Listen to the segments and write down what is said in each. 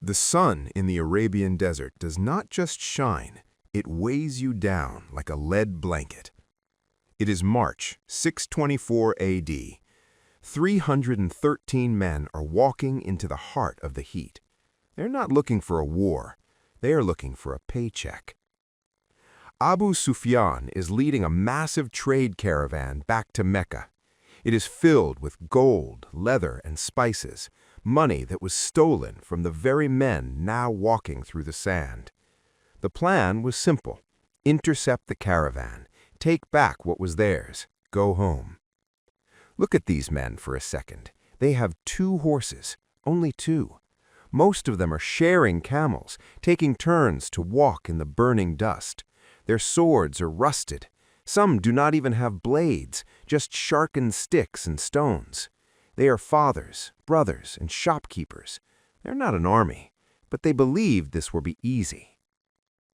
The sun in the Arabian desert does not just shine, it weighs you down like a lead blanket. It is March 624 AD. 313 men are walking into the heart of the heat. They're not looking for a war, they are looking for a paycheck. Abu Sufyan is leading a massive trade caravan back to Mecca. It is filled with gold, leather, and spices, money that was stolen from the very men now walking through the sand. The plan was simple: intercept the caravan, take back what was theirs, go home. Look at these men for a second. They have 2 horses, only 2. Most of them are sharing camels, taking turns to walk in the burning dust. Their swords are rusted. Some do not even have blades, just sharpened sticks and stones. They are fathers, brothers, and shopkeepers. They're not an army, but they believed this would be easy.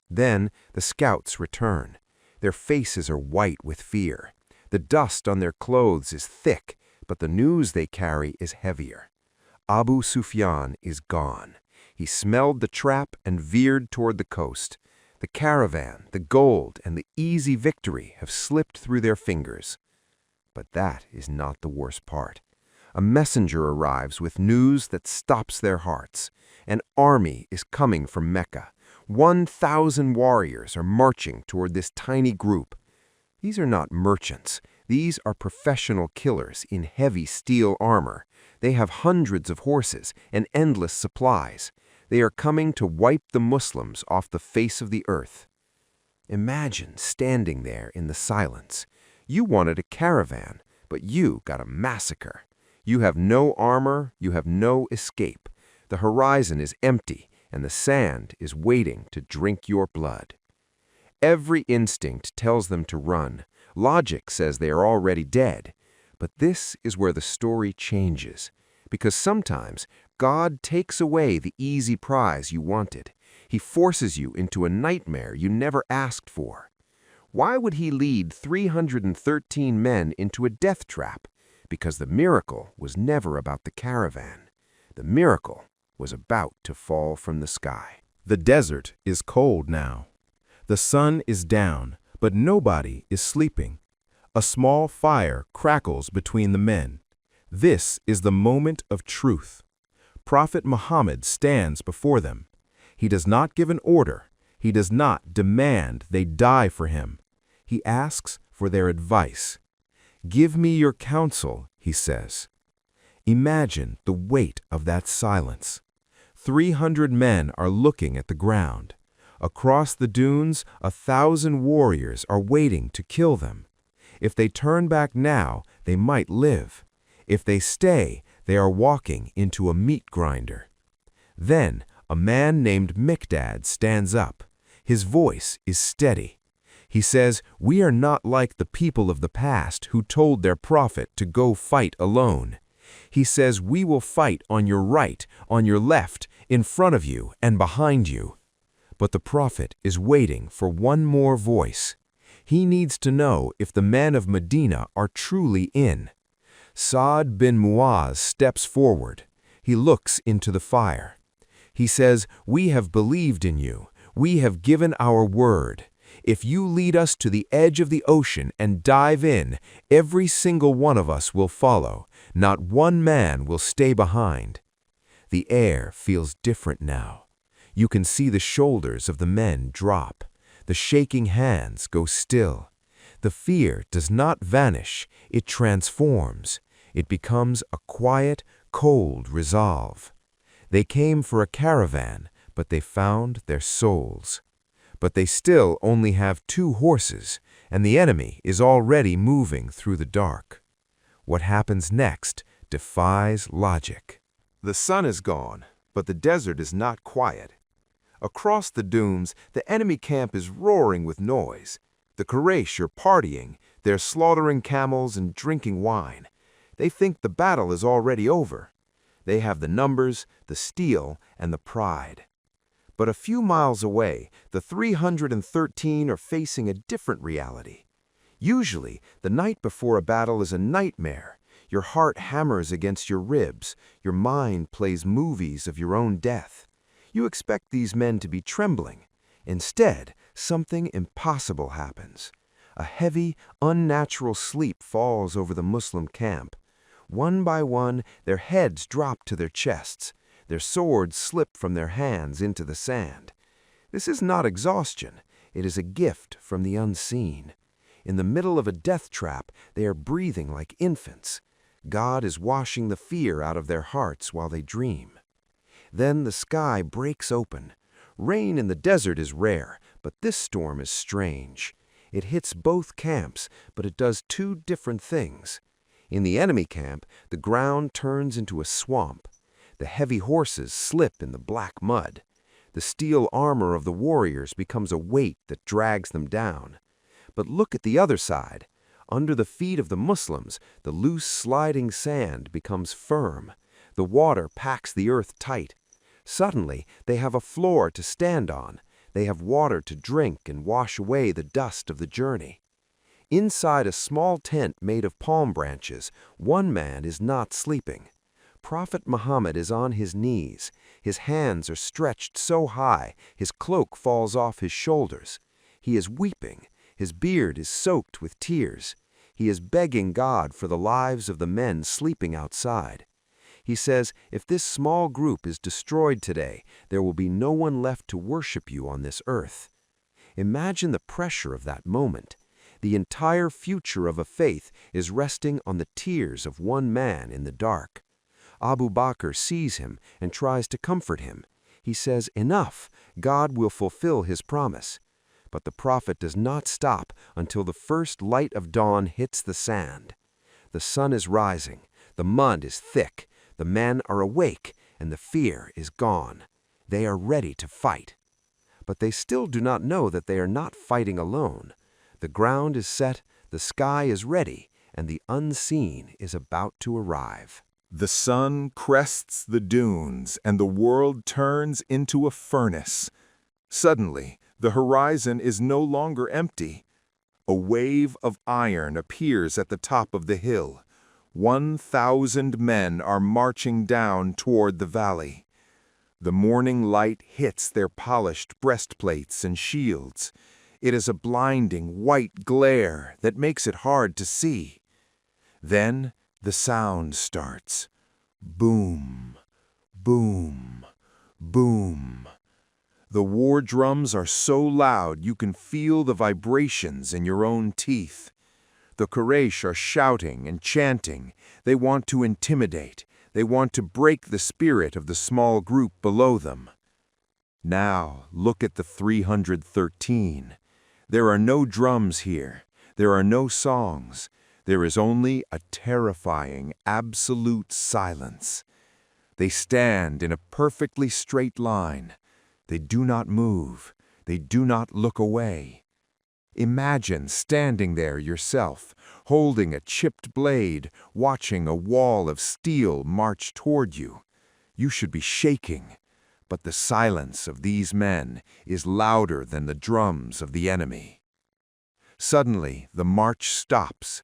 Then the scouts return. Their faces are white with fear. The dust on their clothes is thick, but the news they carry is heavier. Abu Sufyan is gone. He smelled the trap and veered toward the coast. The caravan, the gold, and the easy victory have slipped through their fingers. But that is not the worst part. A messenger arrives with news that stops their hearts. An army is coming from Mecca. 1,000 warriors are marching toward this tiny group. These are not merchants. These are professional killers in heavy steel armor. They have hundreds of horses and endless supplies. They are coming to wipe the Muslims off the face of the earth. Imagine standing there in the silence. You wanted a caravan, but you got a massacre. You have no armor, you have no escape. The horizon is empty, and the sand is waiting to drink your blood. Every instinct tells them to run. Logic says they are already dead. But this is where the story changes, because sometimes God takes away the easy prize you wanted. He forces you into a nightmare you never asked for. Why would he lead 313 men into a death trap? Because the miracle was never about the caravan. The miracle was about to fall from the sky. The desert is cold now. The sun is down, but nobody is sleeping. A small fire crackles between the men. This is the moment of truth. Prophet Muhammad stands before them. He does not give an order. He does not demand they die for him. He asks for their advice. "Give me your counsel," he says. Imagine the weight of that silence. 300 men are looking at the ground. Across the dunes, 1,000 warriors are waiting to kill them. If they turn back now, they might live. If they stay, they are walking into a meat grinder. Then a man named Miqdad stands up. His voice is steady. He says, "We are not like the people of the past who told their prophet to go fight alone." He says, "We will fight on your right, on your left, in front of you, and behind you." But the prophet is waiting for one more voice. He needs to know if the men of Medina are truly in. Sa'd bin Mu'az steps forward. He looks into the fire. He says, "We have believed in you. We have given our word. If you lead us to the edge of the ocean and dive in, every single one of us will follow. Not one man will stay behind." The air feels different now. You can see the shoulders of the men drop. The shaking hands go still. The fear does not vanish, it transforms. It becomes a quiet, cold resolve. They came for a caravan, but they found their souls. But they still only have 2 horses, and the enemy is already moving through the dark. What happens next defies logic. The sun is gone, but the desert is not quiet. Across the dunes, the enemy camp is roaring with noise. The Quraysh are partying. They're slaughtering camels and drinking wine. They think the battle is already over. They have the numbers, the steel, and the pride. But a few miles away, the 313 are facing a different reality. Usually, the night before a battle is a nightmare. Your heart hammers against your ribs. Your mind plays movies of your own death. You expect these men to be trembling. Instead, something impossible happens. A heavy, unnatural sleep falls over the Muslim camp. One by one, their heads drop to their chests. Their swords slip from their hands into the sand. This is not exhaustion. It is a gift from the unseen. In the middle of a death trap, they are breathing like infants. God is washing the fear out of their hearts while they dream. Then the sky breaks open. Rain in the desert is rare, but this storm is strange. It hits both camps, but it does two different things. In the enemy camp, the ground turns into a swamp. The heavy horses slip in the black mud. The steel armor of the warriors becomes a weight that drags them down. But look at the other side. Under the feet of the Muslims, the loose sliding sand becomes firm. The water packs the earth tight. Suddenly, they have a floor to stand on. They have water to drink and wash away the dust of the journey. Inside a small tent made of palm branches, one man is not sleeping. Prophet Muhammad is on his knees. His hands are stretched so high, his cloak falls off his shoulders. He is weeping. His beard is soaked with tears. He is begging God for the lives of the men sleeping outside. He says, if this small group is destroyed today, there will be no one left to worship you on this earth. Imagine the pressure of that moment. The entire future of a faith is resting on the tears of one man in the dark. Abu Bakr sees him and tries to comfort him. He says, enough, God will fulfill his promise. But the prophet does not stop until the first light of dawn hits the sand. The sun is rising, the mud is thick, the men are awake, and the fear is gone. They are ready to fight. But they still do not know that they are not fighting alone. The ground is set, the sky is ready, and the unseen is about to arrive. The sun crests the dunes, and the world turns into a furnace. Suddenly, the horizon is no longer empty. A wave of iron appears at the top of the hill. 1,000 men are marching down toward the valley. The morning light hits their polished breastplates and shields. It is a blinding white glare that makes it hard to see. Then the sound starts. Boom, boom, boom. The war drums are so loud you can feel the vibrations in your own teeth. The Quraysh are shouting and chanting. They want to intimidate. They want to break the spirit of the small group below them. Now look at the 313. There are no drums here. There are no songs. There is only a terrifying, absolute silence. They stand in a perfectly straight line. They do not move. They do not look away. Imagine standing there yourself, holding a chipped blade, watching a wall of steel march toward you. You should be shaking, but the silence of these men is louder than the drums of the enemy. Suddenly, the march stops.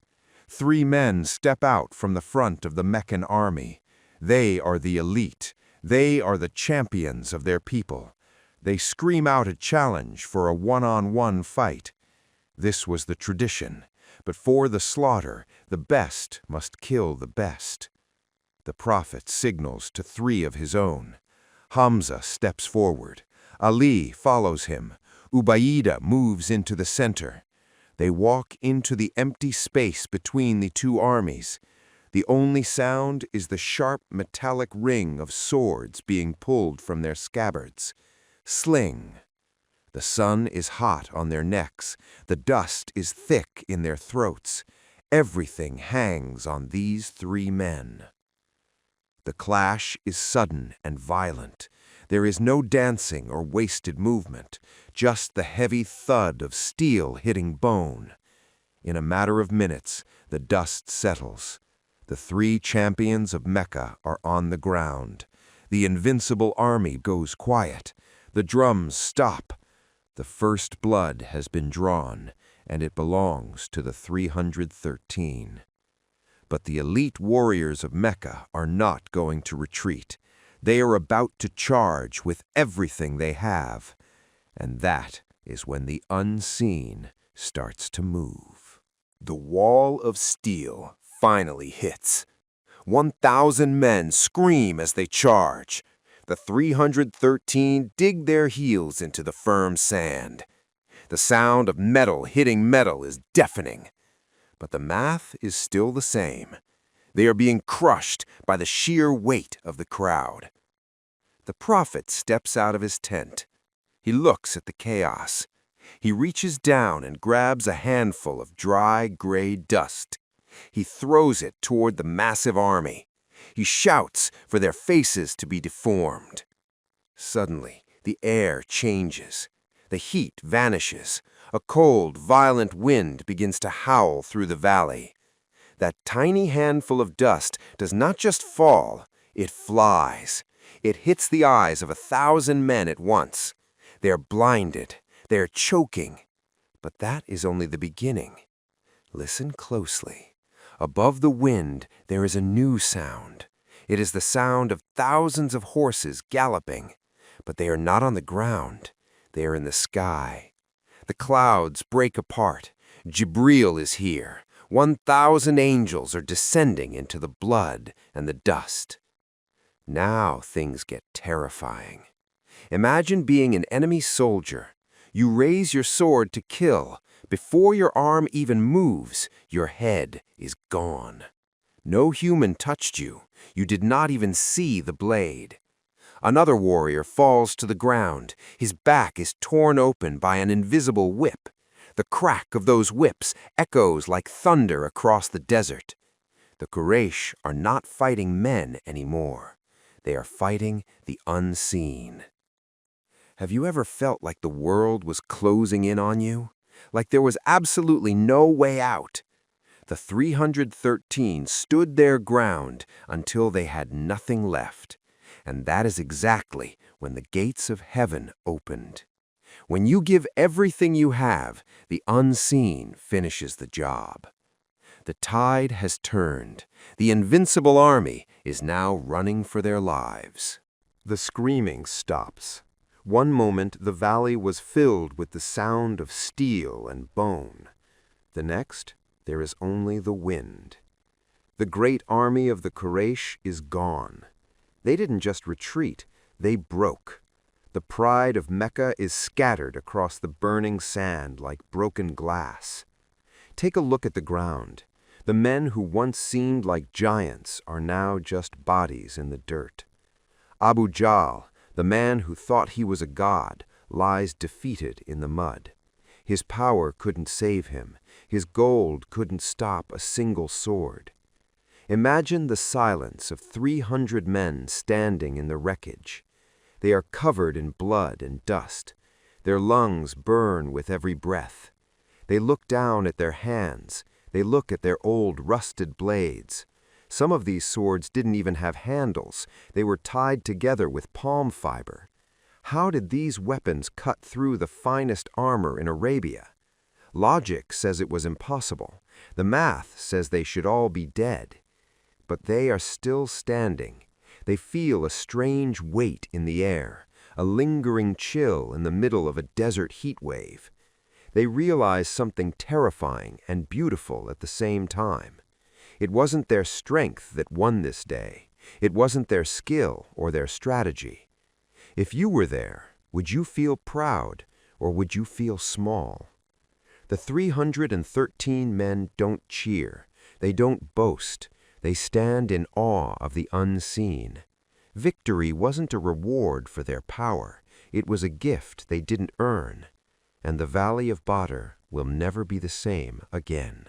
3 men step out from the front of the Meccan army. They are the elite. They are the champions of their people. They scream out a challenge for a one-on-one fight. This was the tradition, but for the slaughter, the best must kill the best. The prophet signals to 3 of his own. Hamza steps forward. Ali follows him. Ubaydah moves into the center. They walk into the empty space between the 2 armies. The only sound is the sharp metallic ring of swords being pulled from their scabbards. Sling. The sun is hot on their necks. The dust is thick in their throats. Everything hangs on these 3 men. The clash is sudden and violent. There is no dancing or wasted movement, just the heavy thud of steel hitting bone. In a matter of minutes, the dust settles. The 3 champions of Mecca are on the ground. The invincible army goes quiet. The drums stop. The first blood has been drawn, and it belongs to the 313. But the elite warriors of Mecca are not going to retreat. They are about to charge with everything they have. And that is when the unseen starts to move. The wall of steel finally hits. 1,000 men scream as they charge. The 313 dig their heels into the firm sand. The sound of metal hitting metal is deafening. But the math is still the same. They are being crushed by the sheer weight of the crowd. The prophet steps out of his tent. He looks at the chaos. He reaches down and grabs a handful of dry, gray dust. He throws it toward the massive army. He shouts for their faces to be deformed. Suddenly, the air changes. The heat vanishes. A cold, violent wind begins to howl through the valley. That tiny handful of dust does not just fall, it flies. It hits the eyes of 1,000 men at once. They are blinded. They are choking. But that is only the beginning. Listen closely. Above the wind, there is a new sound. It is the sound of thousands of horses galloping. But they are not on the ground. They are in the sky. The clouds break apart. Jibreel is here. 1,000 angels are descending into the blood and the dust. Now things get terrifying. Imagine being an enemy soldier. You raise your sword to kill. Before your arm even moves, your head is gone. No human touched you. You did not even see the blade. Another warrior falls to the ground. His back is torn open by an invisible whip. The crack of those whips echoes like thunder across the desert. The Quraysh are not fighting men anymore. They are fighting the unseen. Have you ever felt like the world was closing in on you? Like there was absolutely no way out? The 313 stood their ground until they had nothing left. And that is exactly when the gates of heaven opened. When you give everything you have, the unseen finishes the job. The tide has turned. The invincible army is now running for their lives. The screaming stops. One moment the valley was filled with the sound of steel and bone. The next, there is only the wind. The great army of the Quraysh is gone. They didn't just retreat, they broke. The pride of Mecca is scattered across the burning sand like broken glass. Take a look at the ground. The men who once seemed like giants are now just bodies in the dirt. Abu Jahl, the man who thought he was a god, lies defeated in the mud. His power couldn't save him. His gold couldn't stop a single sword. Imagine the silence of 300 men standing in the wreckage. They are covered in blood and dust. Their lungs burn with every breath. They look down at their hands. They look at their old rusted blades. Some of these swords didn't even have handles. They were tied together with palm fiber. How did these weapons cut through the finest armor in Arabia? Logic says it was impossible. The math says they should all be dead. But they are still standing. They feel a strange weight in the air, a lingering chill in the middle of a desert heat wave. They realize something terrifying and beautiful at the same time. It wasn't their strength that won this day. It wasn't their skill or their strategy. If you were there, would you feel proud or would you feel small? The 313 men don't cheer. They don't boast. They stand in awe of the unseen. Victory wasn't a reward for their power. It was a gift they didn't earn. And the Valley of Badr will never be the same again.